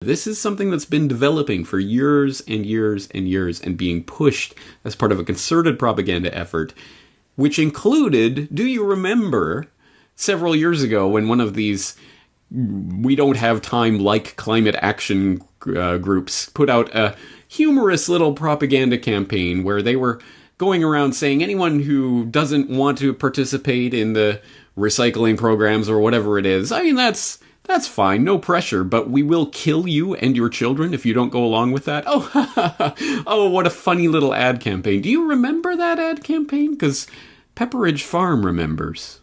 This is something that's been developing for years and years and years and being pushed as part of a concerted propaganda effort, which included, do you remember, several years ago when one of these we don't have time like climate action groups put out a humorous little propaganda campaign where they were going around saying anyone who doesn't want to participate in the recycling programs or whatever it is, I mean, that's fine, no pressure, but we will kill you and your children if you don't go along with that. Oh, oh, what a funny little ad campaign. Do you remember that ad campaign? Because Pepperidge Farm remembers.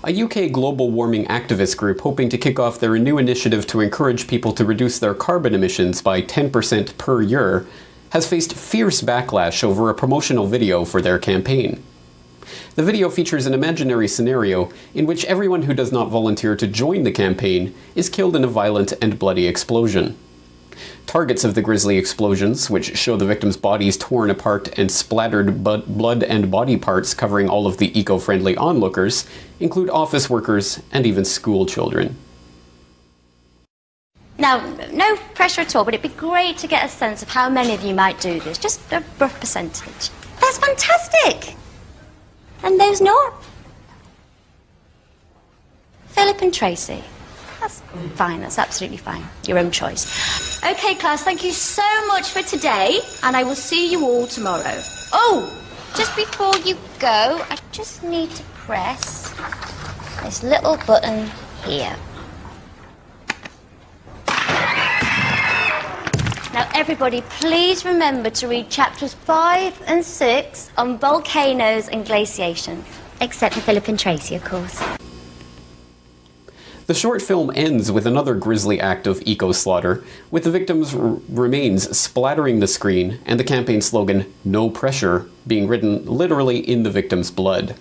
A UK global warming activist group hoping to kick off their new initiative to encourage people to reduce their carbon emissions by 10% per year has faced fierce backlash over a promotional video for their campaign. The video features an imaginary scenario in which everyone who does not volunteer to join the campaign is killed in a violent and bloody explosion. Targets of the grisly explosions, which show the victims' bodies torn apart and splattered blood and body parts covering all of the eco-friendly onlookers, include office workers and even school children. Now, no pressure at all, but it'd be great to get a sense of how many of you might do this. Just a rough percentage. That's fantastic! And those not? Philip and Tracy. That's fine, that's absolutely fine. Your own choice. Okay, class, thank you so much for today, and I will see you all tomorrow. Oh, just before you go, I just need to press this little button here. Now, everybody, please remember to read chapters 5 and 6 on volcanoes and glaciation. Except for Philip and Tracy, of course. The short film ends with another grisly act of eco-slaughter, with the victims' remains splattering the screen and the campaign slogan, "No pressure," being written literally in the victims' blood.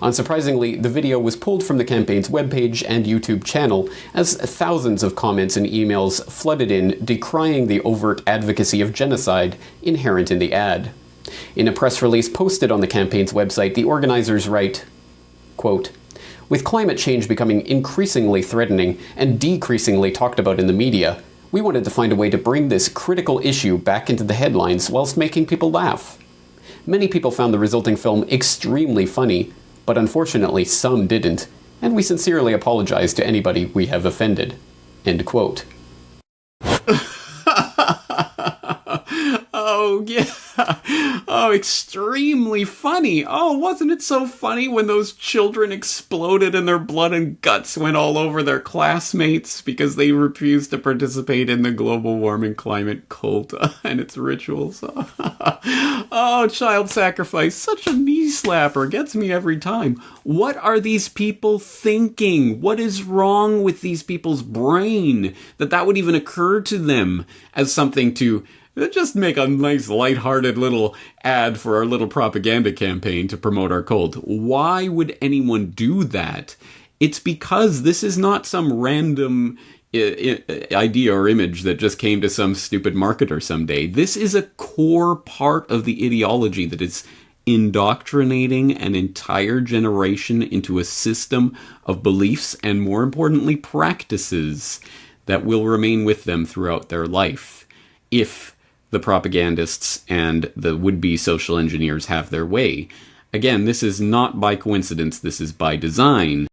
Unsurprisingly, the video was pulled from the campaign's webpage and YouTube channel as thousands of comments and emails flooded in decrying the overt advocacy of genocide inherent in the ad. In a press release posted on the campaign's website, the organizers write, quote, "With climate change becoming increasingly threatening and decreasingly talked about in the media, we wanted to find a way to bring this critical issue back into the headlines whilst making people laugh. Many people found the resulting film extremely funny, but unfortunately some didn't, and we sincerely apologize to anybody we have offended." End quote. Oh, yeah. Oh, extremely funny. Oh, wasn't it so funny when those children exploded and their blood and guts went all over their classmates because they refused to participate in the global warming climate cult and its rituals? Oh, child sacrifice. Such a knee slapper. Gets me every time. What are these people thinking? What is wrong with these people's brain that would even occur to them as something to just make a nice lighthearted little ad for our little propaganda campaign to promote our cult? Why would anyone do that? It's because this is not some random idea or image that just came to some stupid marketer someday. This is a core part of the ideology that is indoctrinating an entire generation into a system of beliefs and, more importantly, practices that will remain with them throughout their life, if the propagandists and the would-be social engineers have their way. Again, this is not by coincidence, this is by design.